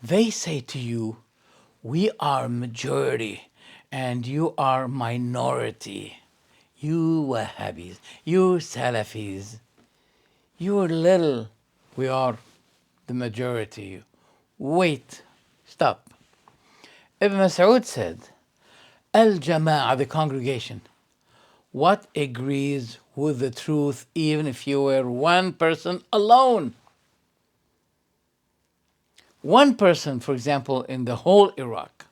they say to you, we are majority and you are minority. You Wahhabis, you Salafis, you're little, we are the majority. Wait, stop. Ibn Mas'ud said, Al-Jama'ah, the congregation, what agrees with the truth even if you were one person alone? One person, for example, in the whole Iraq,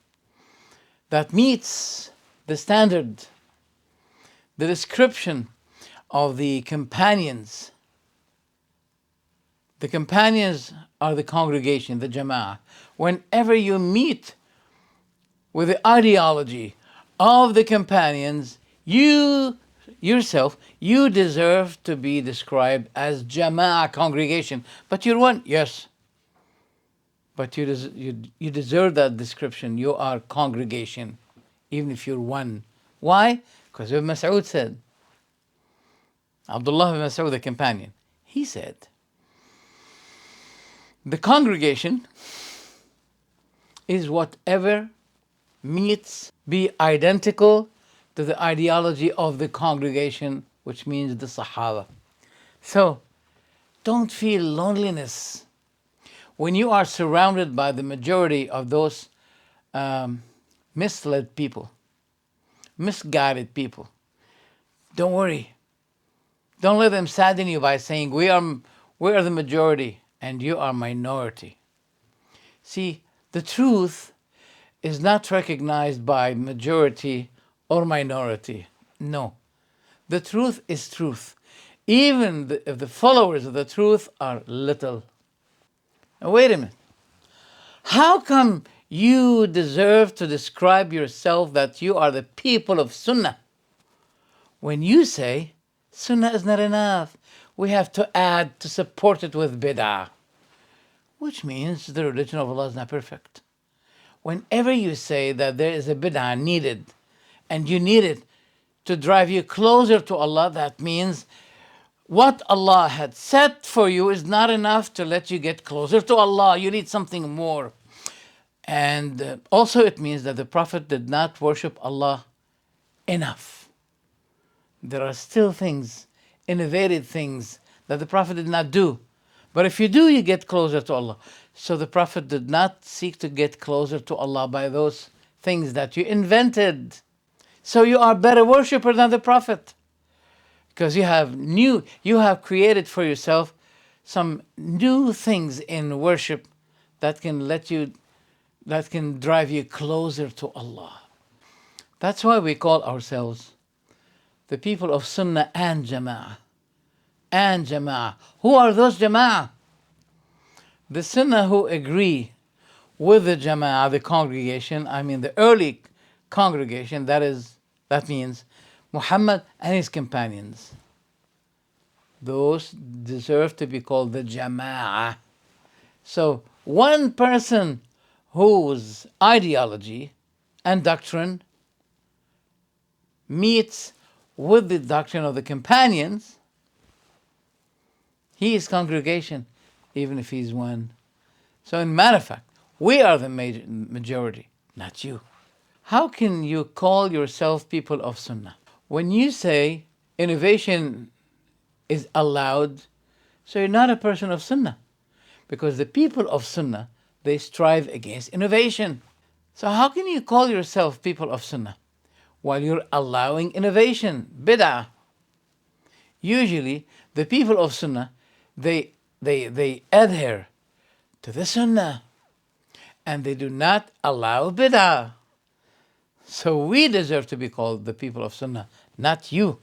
that meets the standard, the description of the companions. The companions are the congregation, the Jama'ah. Whenever you meet with the ideology of the companions, you yourself, you deserve to be described as Jama'ah, congregation. But you're one, yes. But you deserve that description. You are congregation, even if you're one. Why? Because Ibn Mas'ud said, Abdullah ibn Mas'ud, the companion, he said, the congregation is whatever meets, be identical to the ideology of the congregation, which means the Sahaba. So, don't feel loneliness when you are surrounded by the majority of those misled people, misguided people. Don't worry. Don't let them sadden you by saying, we are the majority and you are minority. See, the truth is not recognized by majority or minority. No. The truth is truth. Even if the followers of the truth are little. Now, wait a minute. How come you deserve to describe yourself that you are the people of Sunnah when you say Sunnah is not enough? We have to add to support it with bid'ah, which means the religion of Allah is not perfect. Whenever you say that there is a bid'ah needed and you need it to drive you closer to Allah, that means what Allah had set for you is not enough to let you get closer to Allah. You need something more. And also it means that the Prophet did not worship Allah enough. There are still things, innovative things that the Prophet did not do. But if you do, you get closer to Allah. So the Prophet did not seek to get closer to Allah by those things that you invented. So you are better worshiper than the Prophet. Because you have created for yourself some new things in worship that can drive you closer to Allah. That's why we call ourselves the people of Sunnah and Jama'ah. And Jama'ah. Who are those Jama'ah? The Sunnah who agree with the Jama'ah, the congregation, I mean the early congregation, that means Muhammad and his companions. Those deserve to be called the Jama'ah. So one person whose ideology and doctrine meets with the doctrine of the companions, he is congregation, even if he's one. So in matter of fact, we are the majority, not you. How can you call yourself people of Sunnah? When you say innovation is allowed, so you're not a person of Sunnah. Because the people of Sunnah, they strive against innovation. So how can you call yourself people of Sunnah while you're allowing innovation, bid'ah? Usually, the people of Sunnah, they adhere to the Sunnah and they do not allow bid'ah. So we deserve to be called the people of Sunnah, not you.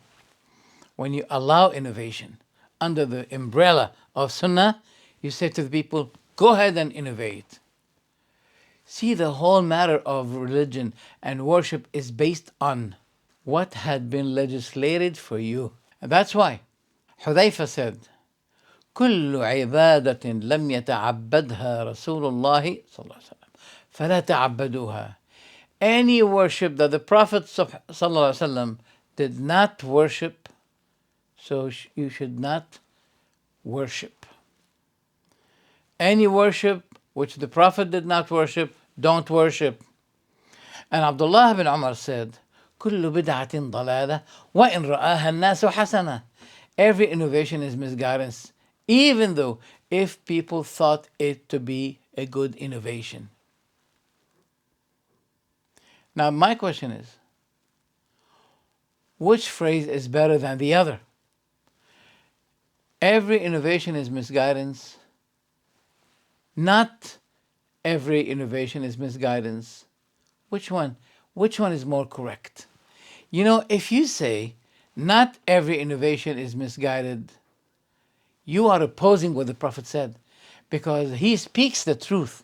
When you allow innovation under the umbrella of Sunnah, you say to the people, go ahead and innovate. See, the whole matter of religion and worship is based on what had been legislated for you. And that's why Hudayfa said, كل عبادة لم يتعبدها رسول الله صلى الله عليه وسلم فلا تعبدوها. Any worship that the Prophet صلى الله عليه وسلم did not worship, so you should not worship. Any worship which the Prophet did not worship, don't worship. And Abdullah bin Umar said, كل بدعة ضلالة وإن رآها الناس حسنة. Every innovation is misguidance, even though if people thought it to be a good innovation. Now my question is, which phrase is better than the other? Every innovation is misguidance. Not every innovation is misguidance. Which one? Which one is more correct? You know, if you say not every innovation is misguided, you are opposing what the Prophet said, because he speaks the truth.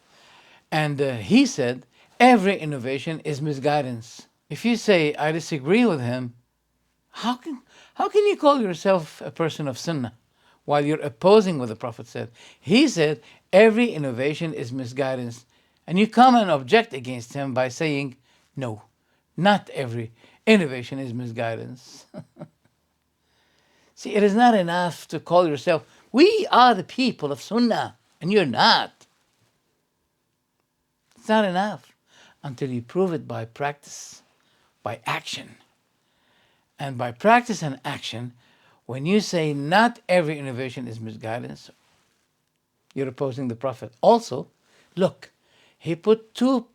And he said every innovation is misguidance. If you say I disagree with him, how can you call yourself a person of Sunnah while you're opposing what the Prophet said? He said every innovation is misguidance. And you come and object against him by saying, no, not every innovation is misguidance. See, it is not enough to call yourself, we are the people of Sunnah, and you're not. It's not enough until you prove it by practice, by action. And by practice and action, when you say not every innovation is misguidance, you're opposing the Prophet. Also, look, he put two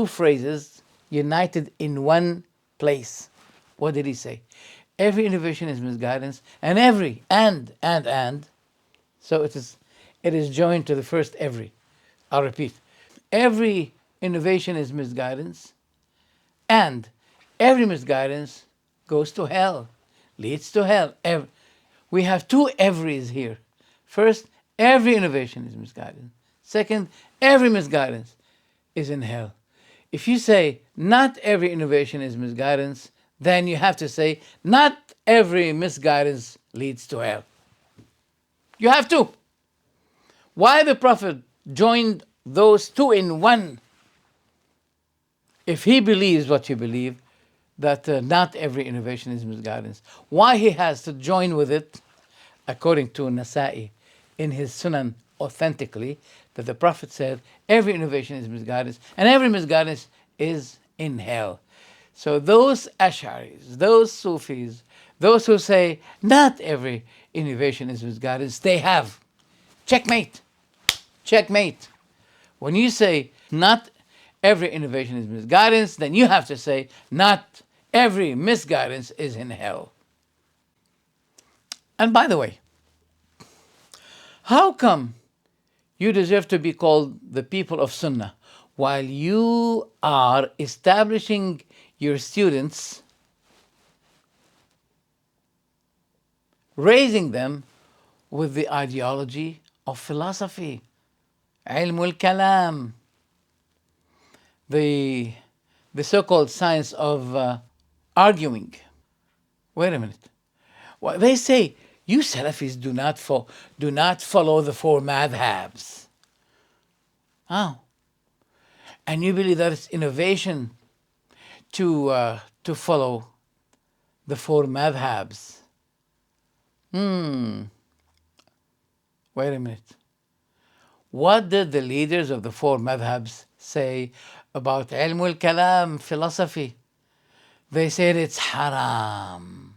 phrases united in one place. What did he say? Every innovation is misguidance, and every, and. So it is joined to the first every. I'll repeat. Every innovation is misguidance, and every misguidance goes to hell, leads to hell. We have two everys here. First, every innovation is misguidance. Second, every misguidance is in hell. If you say not every innovation is misguidance, then you have to say not every misguidance leads to hell. You have to. Why the Prophet joined those two in one? If he believes what you believe, that not every innovation is misguidance, why he has to join with it, according to Nasa'i in his Sunan authentically, that the Prophet said every innovation is misguidance and every misguidance is in hell. So those Ash'aris, those Sufis, those who say not every innovation is misguidance, they have checkmate. Checkmate. When you say not every innovation is misguidance, then you have to say not every misguidance is in hell. And by the way, how come you deserve to be called the people of Sunnah while you are establishing your students, raising them with the ideology of philosophy, ilm al-kalam, the so-called science of arguing? Wait a minute. Well, they say you Salafis do not follow the four madhabs. How? And you believe that it's innovation to follow the four madhabs? Wait a minute. What did the leaders of the four madhabs say about ilm al-kalam, philosophy? They said it's haram.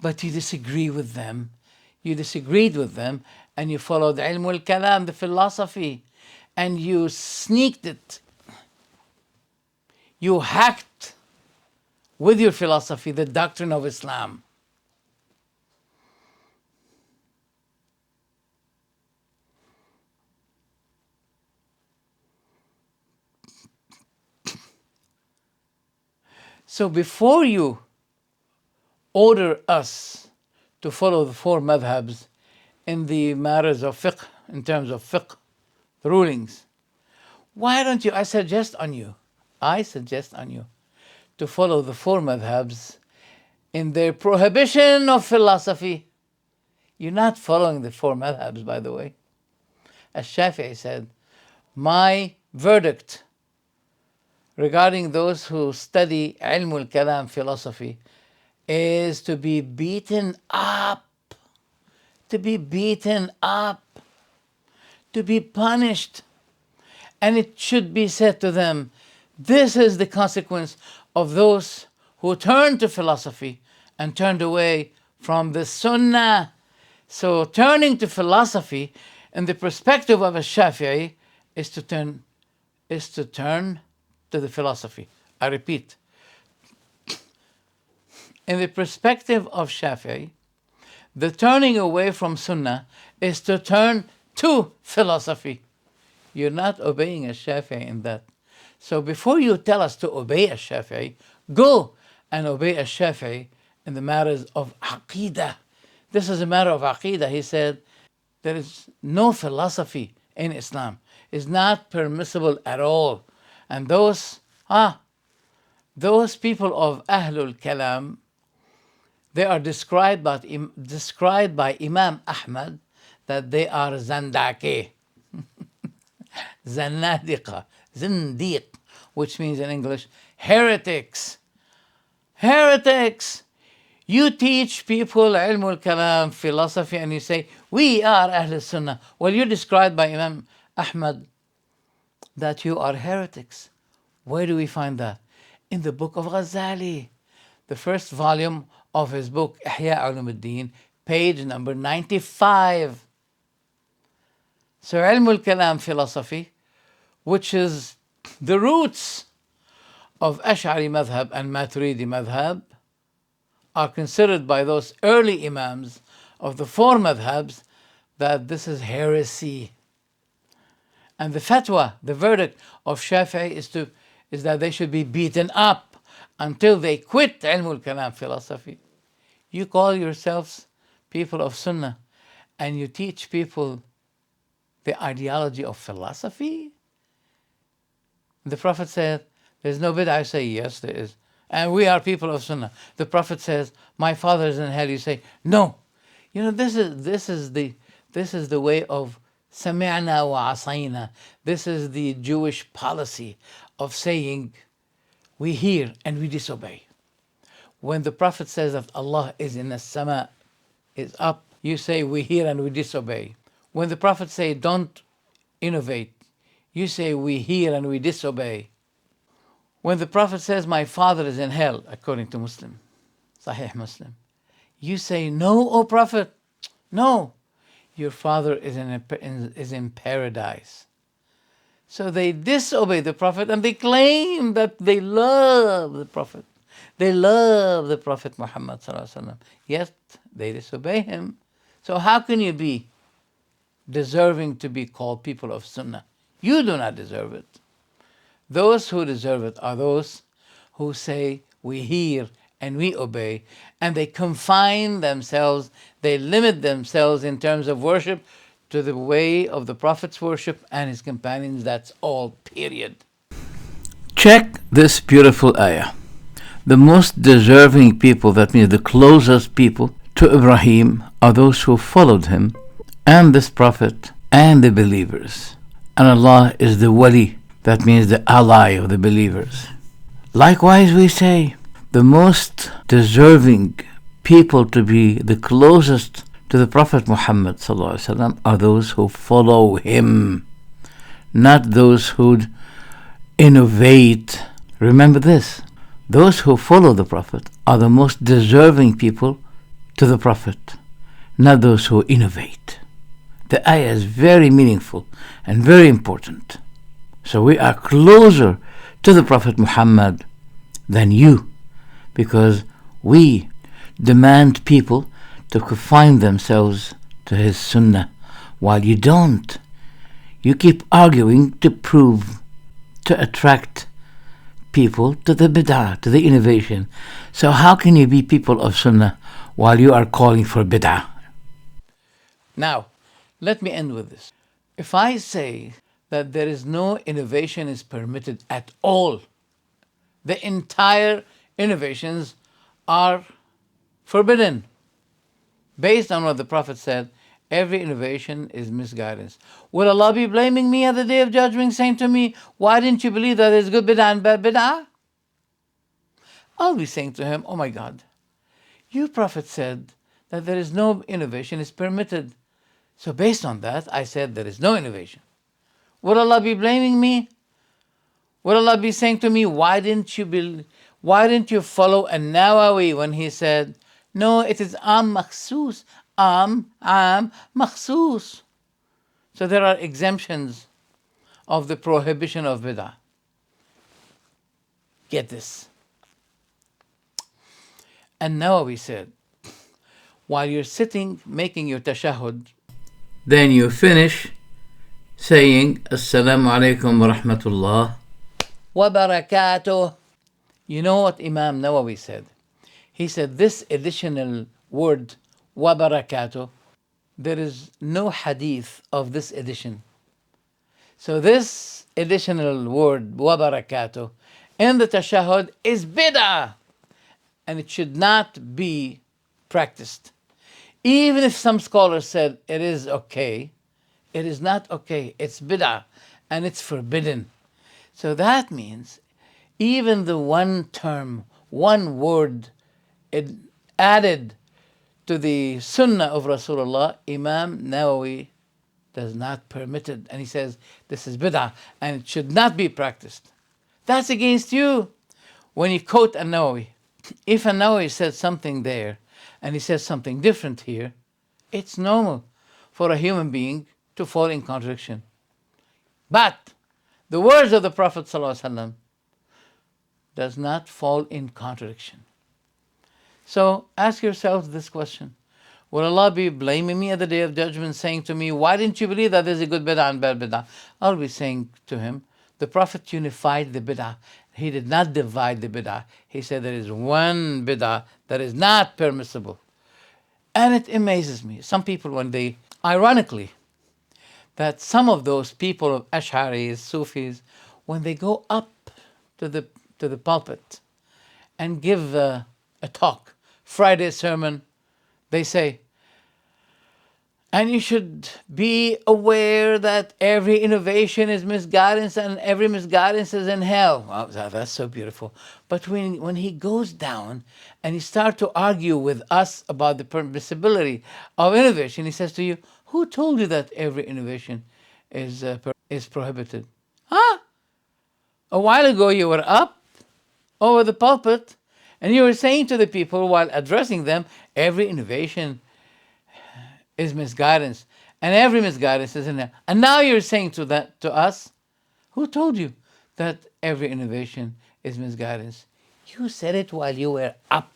But you disagree with them. You disagreed with them and you followed ilm al-kalam, the philosophy, and you sneaked it. You hacked with your philosophy the doctrine of Islam. So before you order us to follow the four madhabs in the matters of fiqh, in terms of fiqh, the rulings, why don't you, I suggest on you to follow the four madhabs in their prohibition of philosophy. You're not following the four madhabs, by the way. As Shafi'i said, my verdict regarding those who study ilm al-kalam, philosophy, is to be beaten up, to be punished. And it should be said to them, this is the consequence of those who turned to philosophy and turned away from the Sunnah. So turning to philosophy in the perspective of a Shafi'i is to turn to the philosophy. I repeat, in the perspective of Shafi'i, the turning away from Sunnah is to turn to philosophy. You're not obeying a Shafi'i in that. So before you tell us to obey a Shafi'i, go and obey a Shafi'i in the matters of Aqidah. This is a matter of Aqidah. He said, there is no philosophy in Islam. It's not permissible at all. And those people of Ahlul Kalam, they are described by Imam Ahmad that they are Zandake, Zanadiqa, Zindiq, which means in English, heretics. Heretics! You teach people ilmul kalam, philosophy, and you say, we are Ahl Assunnah. Well, you're described by Imam Ahmad that you are heretics. Where do we find that? In the book of Ghazali, the first volume of his book, Ihya Ulumuddin, page number 95. So ilmul kalam philosophy, which is the roots of Ash'ari madhab and Maturidi madhab, are considered by those early imams of the four madhabs that this is heresy. And the fatwa, the verdict of Shafi'i is that they should be beaten up until they quit ilmul kalam philosophy. You call yourselves people of Sunnah and you teach people the ideology of philosophy? The Prophet said, there's no bid'ah. I say, yes, there is. And we are people of Sunnah. The Prophet says, my father is in hell. You say, no. You know, this is the way of sami'na wa asayna. This is the Jewish policy of saying, we hear and we disobey. When the Prophet says that Allah is in the sama, is up, you say, we hear and we disobey. When the Prophet says, don't innovate, you say, we hear and we disobey. When the Prophet says, my father is in hell, according to Muslim, Sahih Muslim, you say, no, O Prophet, no, your father is in paradise. So they disobey the Prophet and they claim that they love the Prophet. They love the Prophet Muhammad sallallahu alaihi wasallam. Yet they disobey him. So how can you be deserving to be called people of Sunnah? You do not deserve it. Those who deserve it are those who say, we hear and we obey, and they confine themselves, they limit themselves in terms of worship to the way of the Prophet's worship and his companions. That's all, period. Check this beautiful ayah. The most deserving people, that means the closest people to Ibrahim, are those who followed him and this Prophet and the believers. And Allah is the wali, that means the ally of the believers. Likewise, we say, the most deserving people to be the closest to the Prophet Muhammad ﷺ are those who follow him, not those who innovate. Remember this, those who follow the Prophet are the most deserving people to the Prophet, not those who innovate. The ayah is very meaningful and very important. So we are closer to the Prophet Muhammad than you, because we demand people to confine themselves to his sunnah, while you don't. You keep arguing to prove, to attract people to the bid'ah, to the innovation. So how can you be people of sunnah while you are calling for bid'ah? Now, let me end with this. If I say that there is no innovation is permitted at all, the entire innovations are forbidden, based on what the Prophet said, every innovation is misguidance. Will Allah be blaming me at the Day of Judgment, saying to me, why didn't you believe that there's good bid'ah and bad bid'ah? I'll be saying to him, oh my God, you Prophet said that there is no innovation is permitted. So based on that, I said there is no innovation. Would Allah be blaming me? Would Allah be saying to me, why didn't you follow An-Nawawi when he said, no, it is am makhsus, am makhsus. So there are exemptions of the prohibition of bid'ah. Get this. An-Nawawi said, while you're sitting making your tashahhud, then you finish saying Assalamu alaikum wa rahmatullah wa barakatuh. You know what Imam Nawawi said? He said this additional word wa barakatuh, there is no hadith of this addition. So this additional word wa barakatuh in the tashahhud is bid'ah, and it should not be practiced. Even if some scholars said it is okay, it is not okay. It's bid'ah and it's forbidden. So that means even the one term, one word added to the sunnah of Rasulullah, Imam Nawawi does not permit it. And he says this is bid'ah and it should not be practiced. That's against you. When you quote An-Nawawi, if An-Nawawi said something there and he says something different here, it's normal for a human being to fall in contradiction. But the words of the Prophet ﷺ does not fall in contradiction. So ask yourself this question. Will Allah be blaming me at the Day of Judgment, saying to me, why didn't you believe that there's a good bid'ah and bad bid'ah? I'll be saying to him, the Prophet unified the bid'ah. He did not divide the bid'ah. He said there is one bid'ah that is not permissible. And it amazes me. Some people, when they, ironically, that some of those people of Ash'aris, Sufis, when they go up to the pulpit and give a talk, Friday sermon, they say, and you should be aware that every innovation is misguidance and every misguidance is in hell. Wow, that's so beautiful. But when he goes down and he starts to argue with us about the permissibility of innovation, he says to you, who told you that every innovation is prohibited? Huh? A while ago you were up over the pulpit and you were saying to the people while addressing them, every innovation is misguidance, and every misguidance is in there. And now you're saying to us, who told you that every innovation is misguidance? You said it while you were up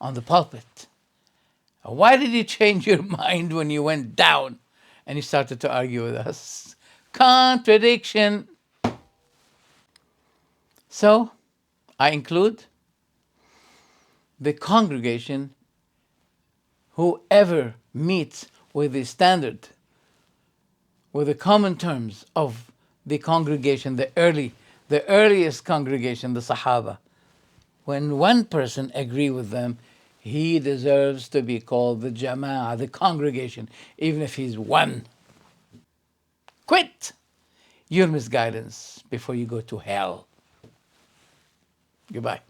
on the pulpit. Why did you change your mind when you went down and you started to argue with us? Contradiction. So, I include the congregation, whoever meets with the standard, with the common terms of the congregation, the earliest congregation, the Sahaba. When one person agree with them, he deserves to be called the Jama'ah, the congregation, even if he's one. Quit your misguidance before you go to hell. Goodbye.